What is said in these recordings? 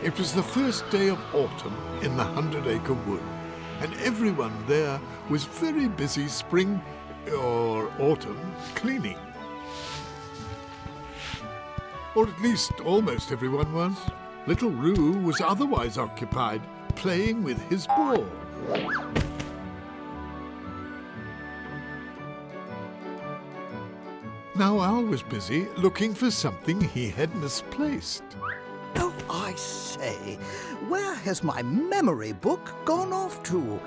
It was the first day of autumn in the 100-acre wood, and everyone there was very busy spring or autumn cleaning. Or at least almost everyone was. Little Roo was otherwise occupied, playing with his ball. Now Al was busy looking for something he had misplaced. Oh, I say, where has my memory book gone off to?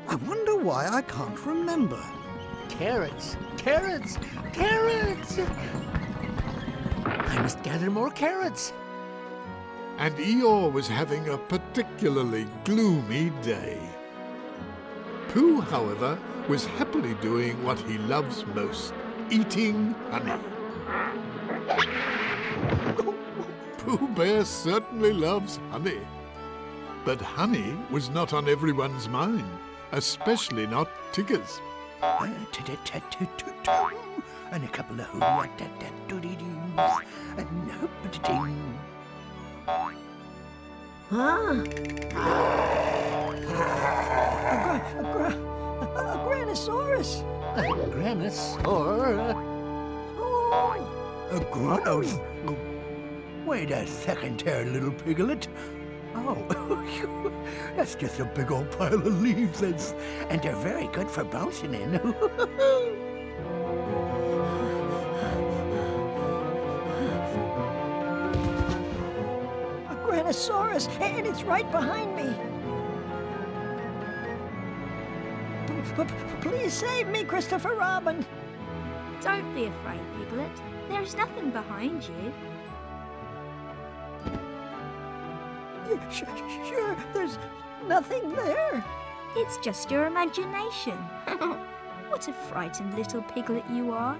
I wonder why I can't remember. Carrots, carrots, carrots! I must gather more carrots. And Eeyore was having a particularly gloomy day. Pooh, however, was happily doing what he loves most, eating honey. Pooh Bear certainly loves honey. But honey was not on everyone's mind, especially not Tigger's. And a couple of hoo-da-da-da-doody-doos and hoop-a-da-ding. Huh? A Granosaurus. A granosaur? Oh. A granos? Wait a second there, little piglet. Oh, that's just a big old pile of leaves, and they're very good for bouncing in. A Granosaurus, and it's right behind me. Please save me, Christopher Robin. Don't be afraid, Piglet. There's nothing behind you. Sure, there's nothing there. It's just your imagination. What a frightened little piglet you are.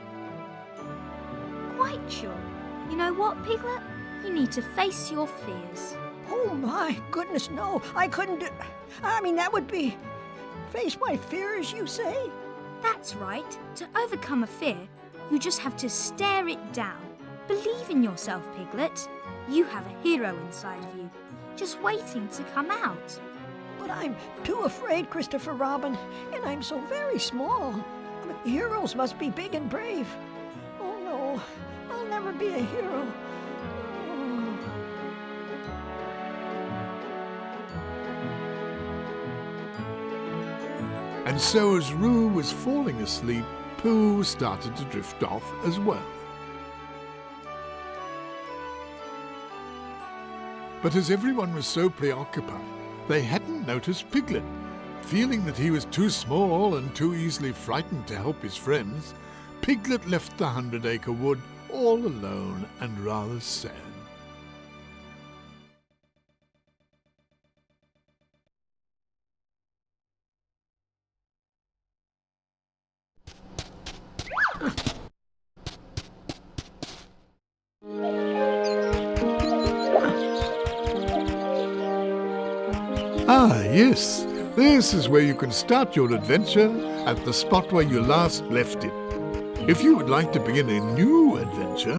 Quite sure. You know what, Piglet? You need to face your fears. Oh my goodness, no, I couldn't do... I mean, that would be... Face my fears, you say? That's right. To overcome a fear, you just have to stare it down. Believe in yourself, Piglet. You have a hero inside of you, just waiting to come out. But I'm too afraid, Christopher Robin, and I'm so very small. Heroes must be big and brave. Oh no, I'll never be a hero. Oh. And so as Roo was falling asleep, Pooh started to drift off as well. But as everyone was so preoccupied, they hadn't noticed Piglet. Feeling that he was too small and too easily frightened to help his friends, Piglet left the 100-acre wood all alone and rather sad. Ah, yes. This is where you can start your adventure at the spot where you last left it. If you would like to begin a new adventure,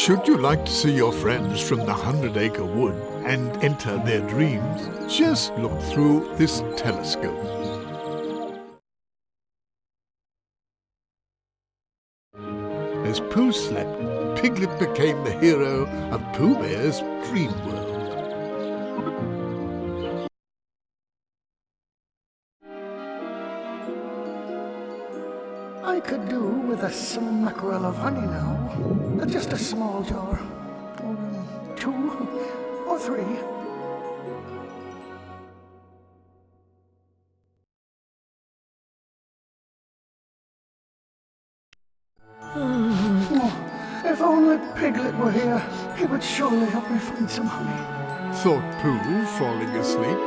Should you like to see your friends from the 100-acre wood and enter their dreams, just look through this telescope. As Pooh slept, Piglet became the hero of Pooh Bear's dream world. I could do with a smackerel of honey now. Just a small jar. Or 2 or 3. Oh, if only Piglet were here, he would surely help me find some honey. Thought Pooh, falling asleep.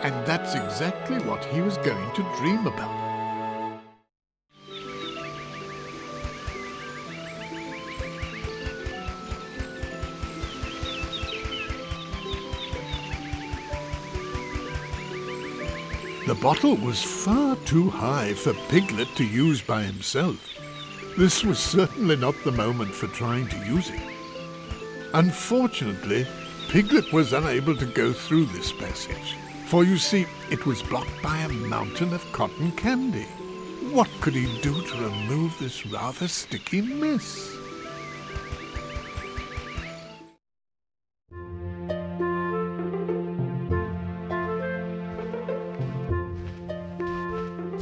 And that's exactly what he was going to dream about. The bottle was far too high for Piglet to use by himself. This was certainly not the moment for trying to use it. Unfortunately, Piglet was unable to go through this passage, for you see, it was blocked by a mountain of cotton candy. What could he do to remove this rather sticky mess?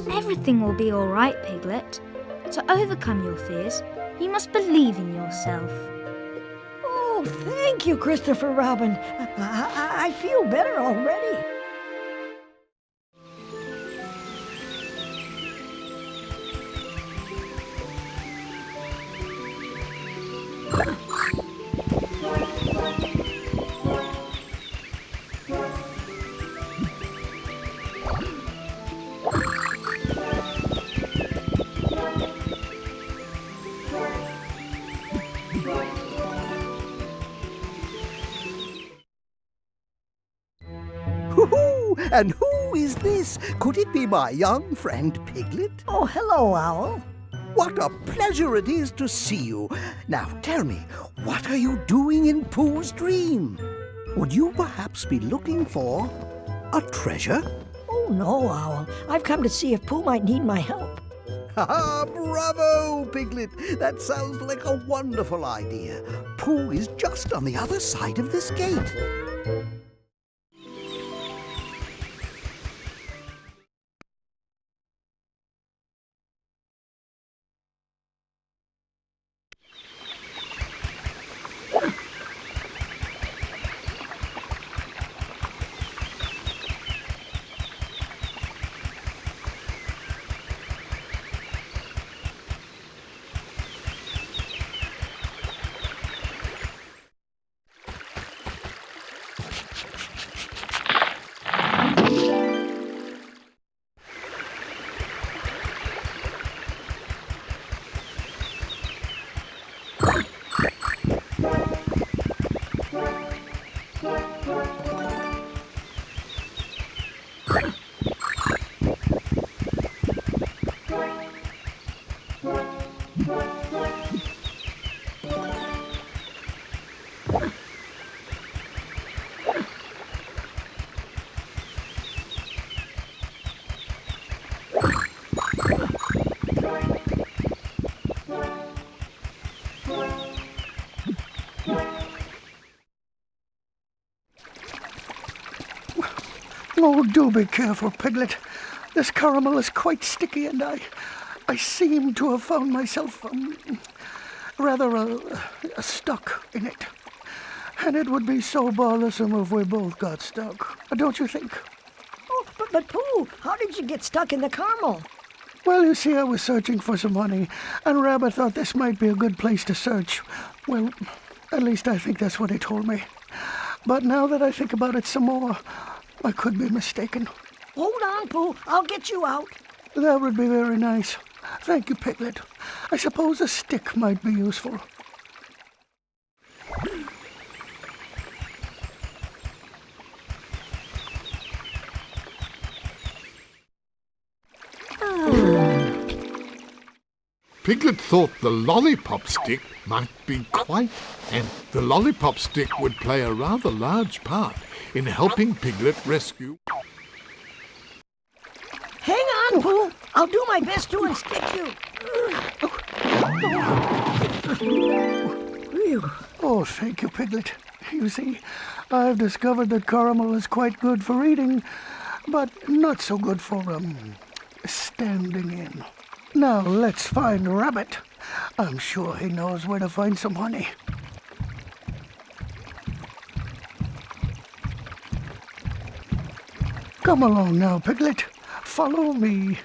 Everything will be all right, Piglet. To overcome your fears, you must believe in yourself. Oh, thank you, Christopher Robin. I feel better already. Hoo-hoo! And who is this? Could it be my young friend Piglet? Oh, hello, Owl. What a pleasure it is to see you. Now tell me, what are you doing in Pooh's dream? Would you perhaps be looking for a treasure? Oh, no, Owl. I've come to see if Pooh might need my help. Ha! Bravo, Piglet! That sounds like a wonderful idea. Pooh is just on the other side of this gate. Oh, do be careful, Piglet. This caramel is quite sticky, and I seem to have found myself rather stuck in it. And it would be so bothersome if we both got stuck, don't you think? Oh, but Pooh, how did you get stuck in the caramel? Well, you see, I was searching for some honey, and Rabbit thought this might be a good place to search. Well, at least I think that's what he told me. But now that I think about it some more, I could be mistaken. Hold on, Pooh. I'll get you out. That would be very nice. Thank you, Piglet. I suppose a stick might be useful. Piglet thought the lollipop stick might be quite, and the lollipop stick would play a rather large part in helping Piglet rescue. Hang on, Pooh. I'll do my best to unstick you. Phew. Oh, thank you, Piglet. You see, I've discovered that caramel is quite good for eating, but not so good for, standing in. Now let's find Rabbit. I'm sure he knows where to find some honey. Come along now, Piglet. Follow me.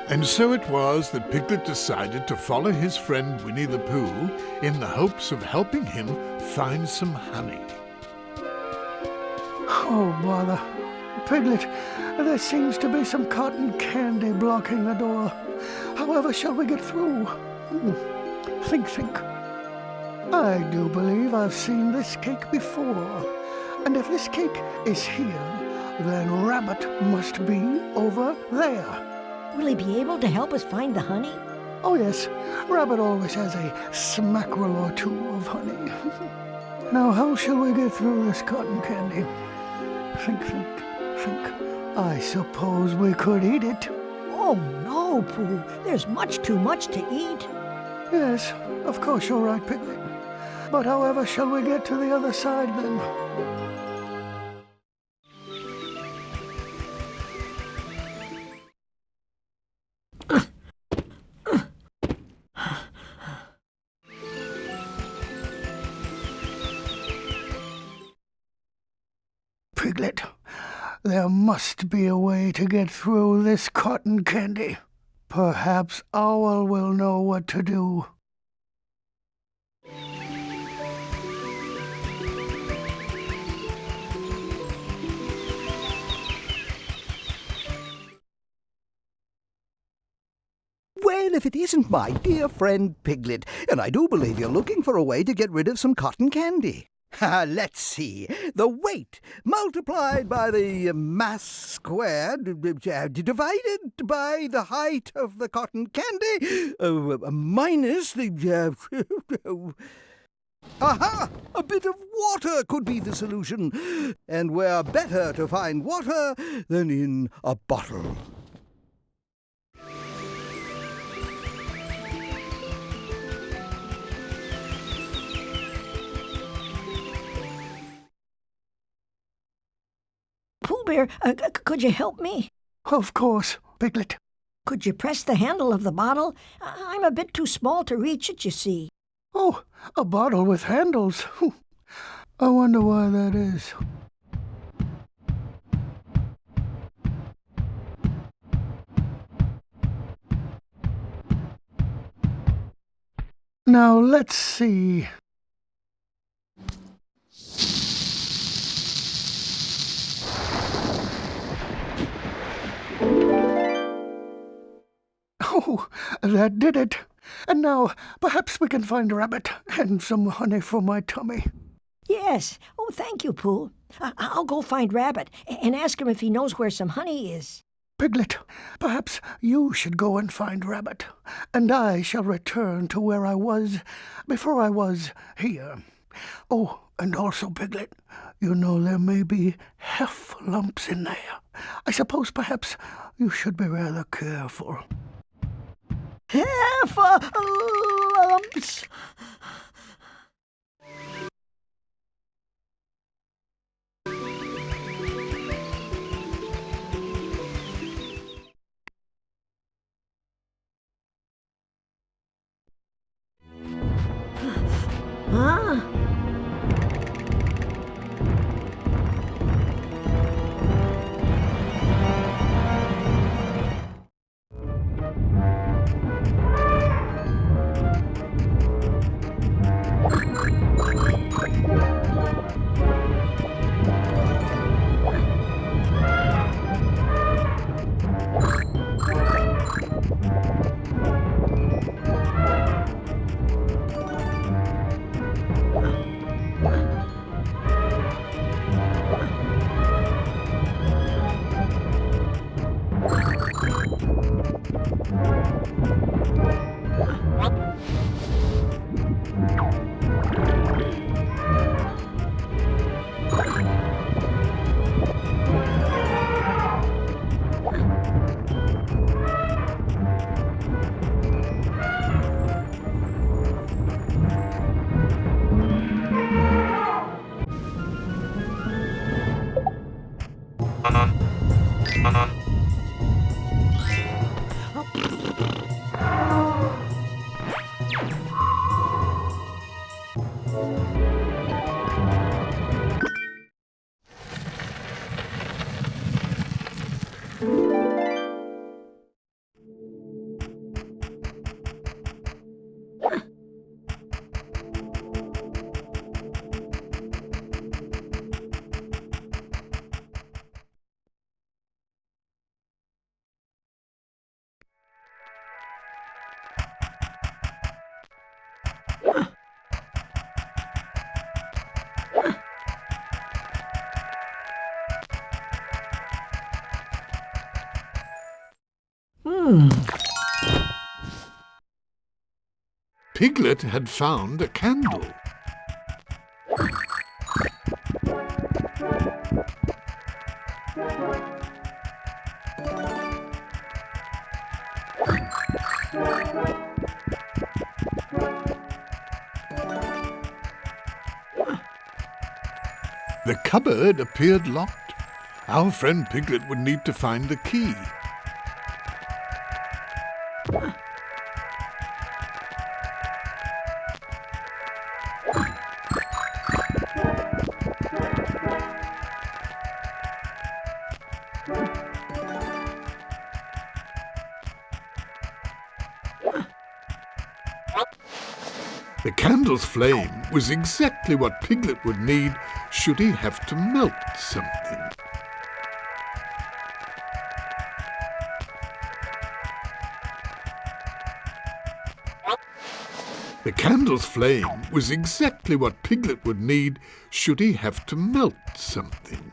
And so it was that Piglet decided to follow his friend Winnie the Pooh in the hopes of helping him find some honey. Oh, bother. Piglet, there seems to be some cotton candy blocking the door. However shall we get through? Think. I do believe I've seen this cake before. And if this cake is here, then Rabbit must be over there. Will he be able to help us find the honey? Oh, yes. Rabbit always has a smackerel or two of honey. Now, how shall we get through this cotton candy? Think. I suppose we could eat it. Oh, no, Pooh. There's much too much to eat. Yes, of course you're right, Piglet. But however shall we get to the other side, then? Piglet, there must be a way to get through this cotton candy. Perhaps Owl will know what to do. Well, if it isn't my dear friend Piglet, and I do believe you're looking for a way to get rid of some cotton candy. Let's see. The weight multiplied by the mass squared divided by the height of the cotton candy minus the... Aha! A bit of water could be the solution. And where better to find water than in a bottle. Pooh Bear, could you help me? Of course, Piglet. Could you press the handle of the bottle? I'm a bit too small to reach it, you see. Oh, a bottle with handles. I wonder why that is. Now, let's see. Oh, that did it. And now, perhaps we can find Rabbit and some honey for my tummy. Yes. Oh, thank you, Pooh. I'll go find Rabbit and ask him if he knows where some honey is. Piglet, perhaps you should go and find Rabbit, and I shall return to where I was before I was here. Oh, And also, Piglet, you know there may be lumps in there. I suppose perhaps you should be rather careful. Lumps. Huh? Piglet had found a candle. The cupboard appeared locked. Our friend Piglet would need to find the key. The candle's flame was exactly what Piglet would need should he have to melt something. The candle's flame was exactly what Piglet would need should he have to melt something.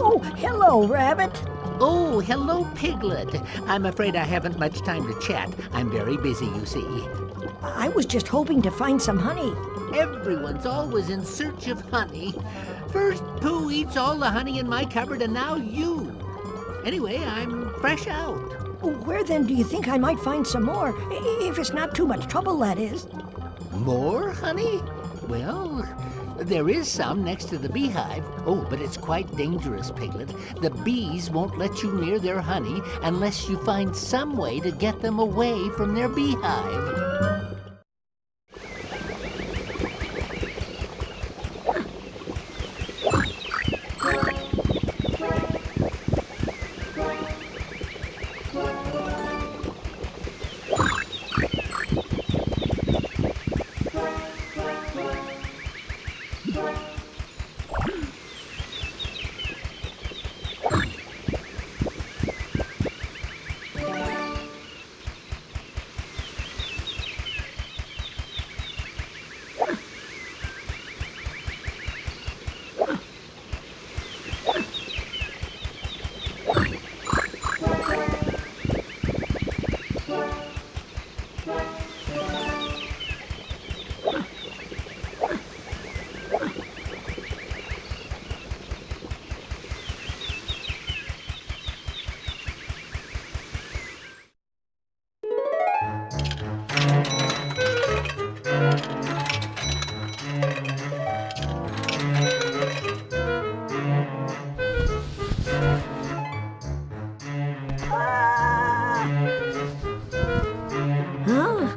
Oh, hello, Rabbit. Oh, hello, Piglet. I'm afraid I haven't much time to chat. I'm very busy, you see. I was just hoping to find some honey. Everyone's always in search of honey. First, Pooh eats all the honey in my cupboard, and now you. Anyway, I'm fresh out. Where then do you think I might find some more? If it's not too much trouble, that is. More honey? Well, there is some next to the beehive. Oh, but it's quite dangerous, Piglet. The bees won't let you near their honey unless you find some way to get them away from their beehive. Huh?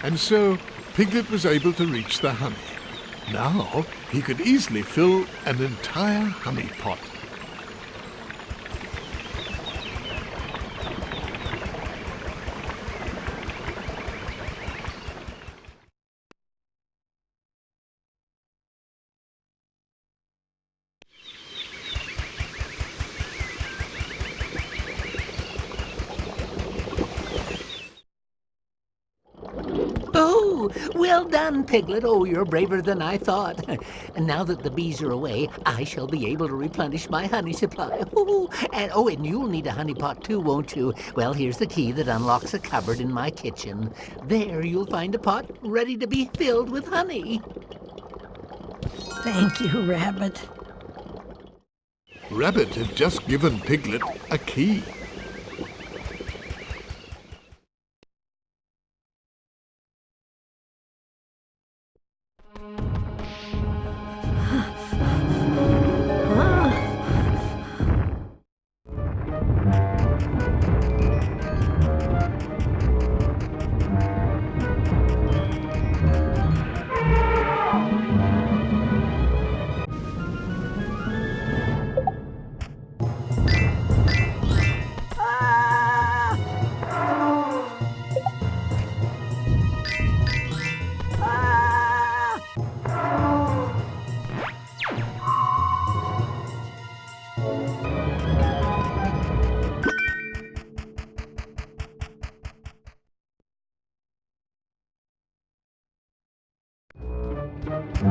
And so Piglet was able to reach the honey. Now he could easily fill an entire honey pot. Oh, well done, Piglet. Oh, you're braver than I thought. And now that the bees are away, I shall be able to replenish my honey supply. And you'll need a honey pot too, won't you? Well, here's the key that unlocks a cupboard in my kitchen. There you'll find a pot ready to be filled with honey. Thank you, Rabbit. Rabbit had just given Piglet a key. The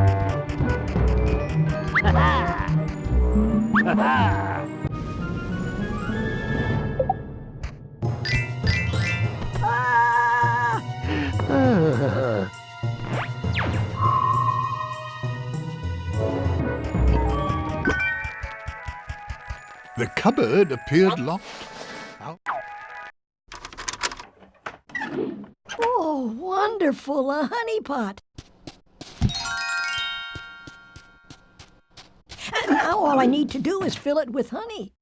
cupboard appeared locked. Oh, wonderful, a honey pot. And now all I need to do is fill it with honey.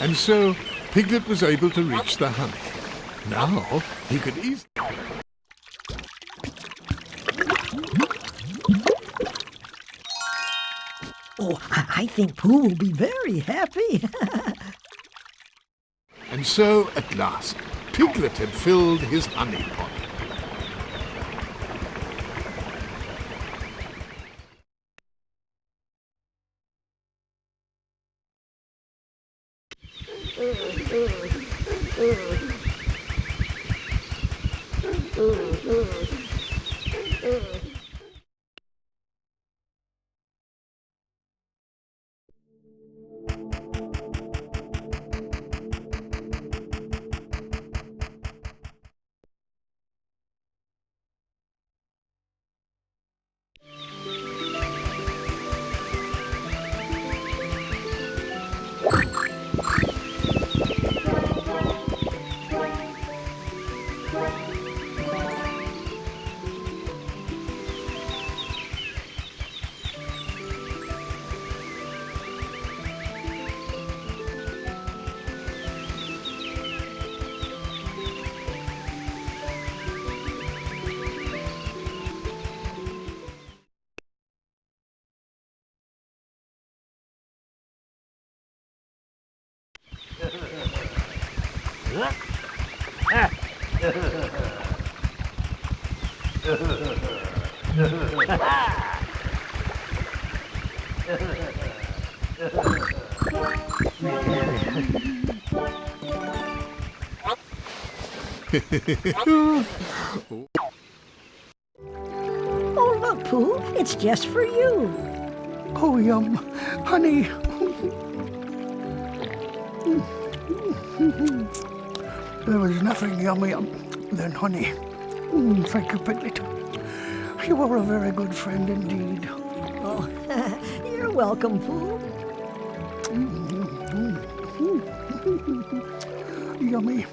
And so Piglet was able to reach the honey. Now he could easily... Oh, I think Pooh will be very happy. And so, at last, Piglet had filled his honey pot. Oh, look, Pooh, it's just for you. Oh, yum. Honey. There was nothing yummier than honey. Thank you, Piglet. You are a very good friend indeed. Oh, you're welcome, Pooh. Yummy.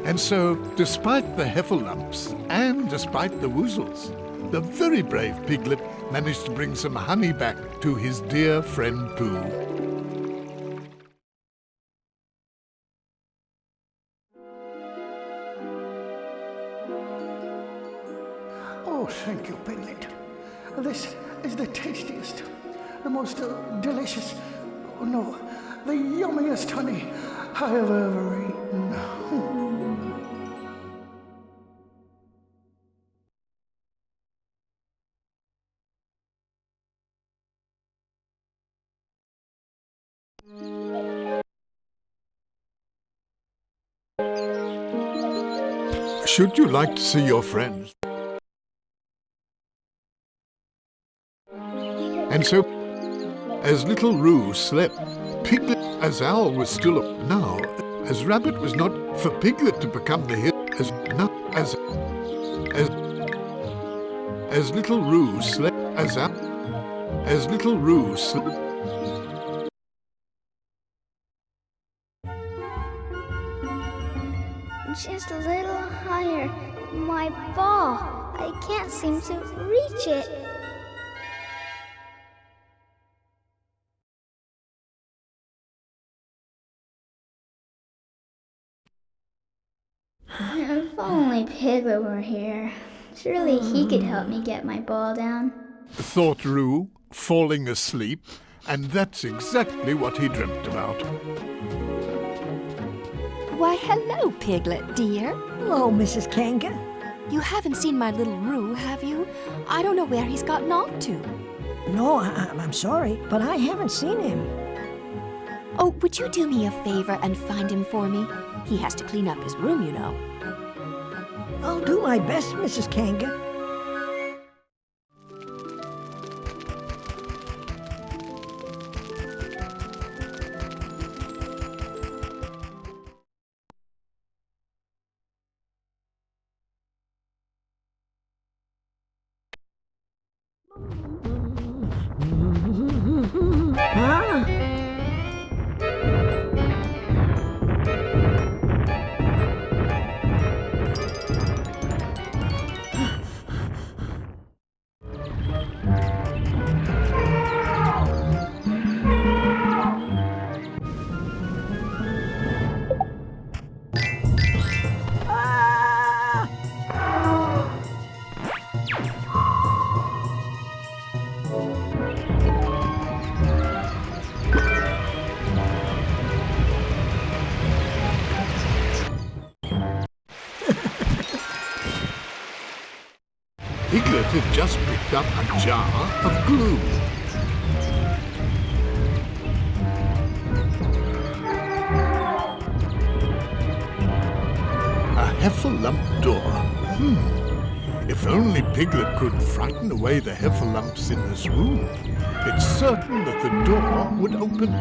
And so, despite the heffalumps and despite the woozles, the very brave Piglet managed to bring some honey back to his dear friend Pooh. Oh, thank you, Piglet. This is the tastiest, the most delicious, oh no, the yummiest honey I have ever eaten. Should you like to see your friends? And so, as little Roo slept, Piglet, as Owl was still up now, as Rabbit was not for Piglet to become the hero, as little Roo slept, as little Roo slept. Just a little higher. My ball. I can't seem to reach it. If only Piglet were here. Surely he could help me get my ball down. Thought Roo, falling asleep, and that's exactly what he dreamt about. Why, hello, Piglet, dear. Hello, Mrs. Kanga. You haven't seen my little Roo, have you? I don't know where he's gotten off to. No, I'm sorry, but I haven't seen him. Oh, would you do me a favor and find him for me? He has to clean up his room, you know. I'll do my best, Mrs. Kanga. Huh? Piglet had just picked up a jar of glue. A heffalump door. If only Piglet could frighten away the heffalumps in this room, it's certain that the door would open.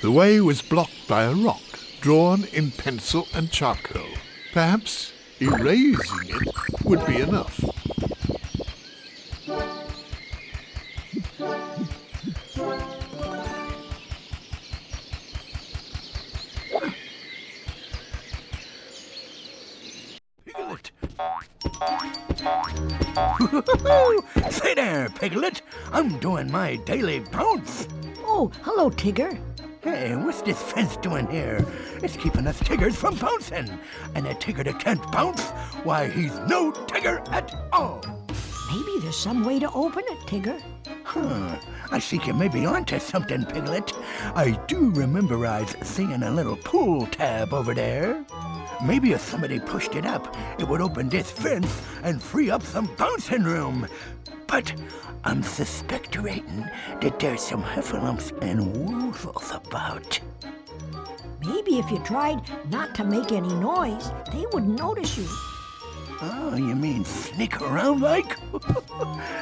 The way was blocked by a rock drawn in pencil and charcoal. Perhaps erasing it would be enough. Piglet! Say there, Piglet! I'm doing my daily bounce! Oh, hello, Tigger. Hey, what's this fence doing here? It's keeping us Tiggers from bouncing. And a Tigger that can't bounce, why, he's no Tigger at all. Maybe there's some way to open it, Tigger. I think you may be onto something, Piglet. I do remember seeing a little pool tab over there. Maybe if somebody pushed it up, it would open this fence and free up some bouncing room. But I'm suspecting that there's some heffalumps and woofles about. Maybe if you tried not to make any noise, they wouldn't notice you. Oh, you mean sneak around like?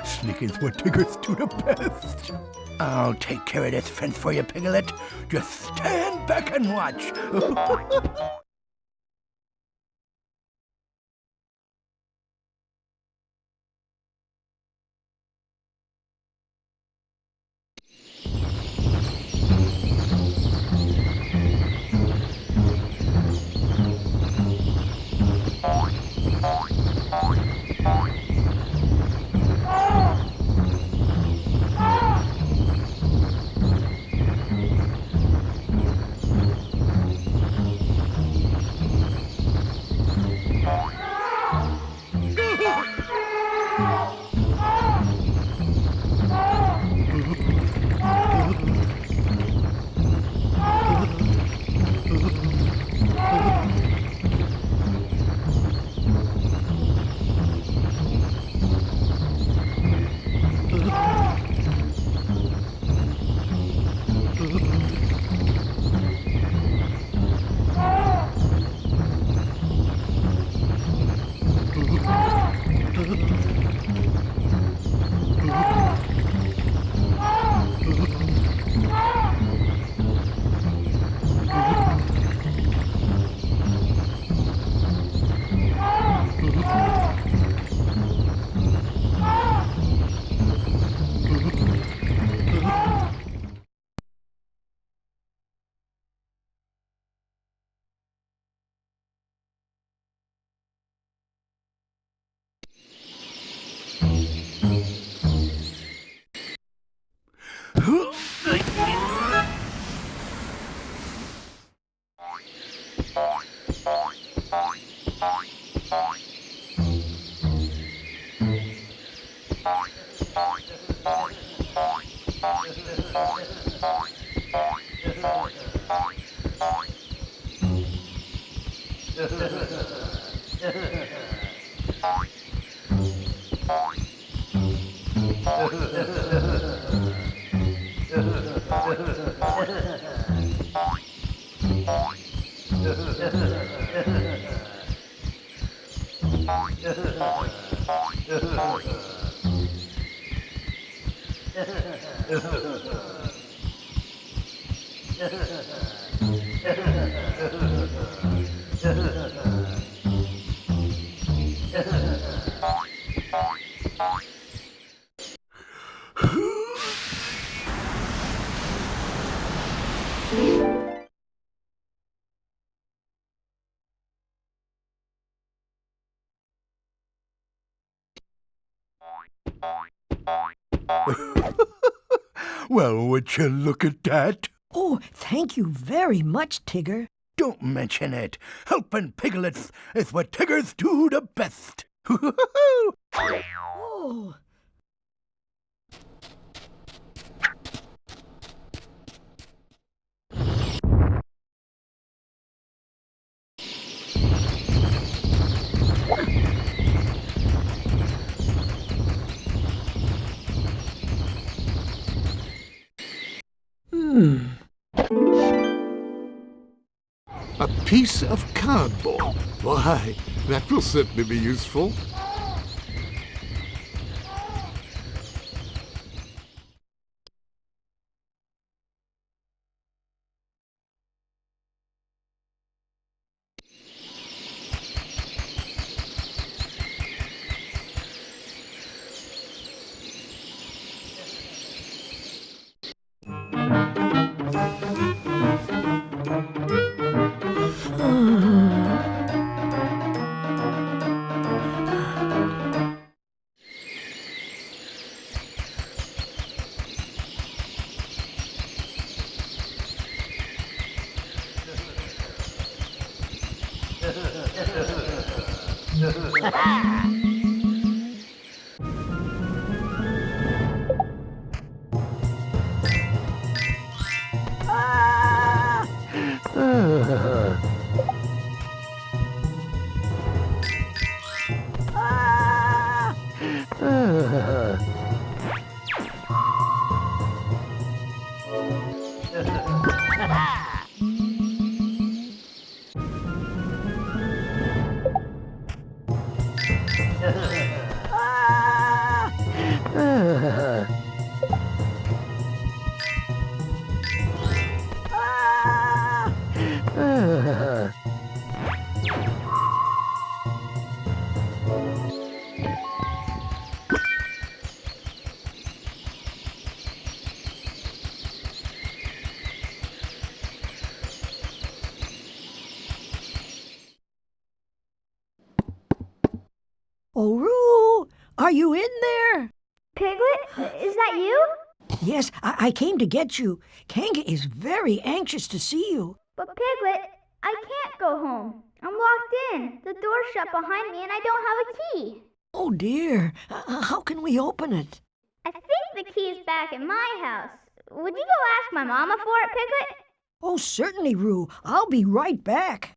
Sneaking's what Tiggers do the best. I'll take care of this fence for you, Piglet. Just stand back and watch. Well, would you look at that? Oh, thank you very much, Tigger. Don't mention it. Helping Piglet is what Tiggers do the best. Oh, A piece of cardboard. Why, that will certainly be useful. oh, Roo, are you in there? Piglet, is that you? Yes, I came to get you. Kanga is very anxious to see you. But Piglet, I can't go home. I'm locked in. The door's shut behind me and I don't have a key. Oh, dear. How can we open it? I think the key's back in my house. Would you go ask my mama for it, Piglet? Oh, certainly, Roo. I'll be right back.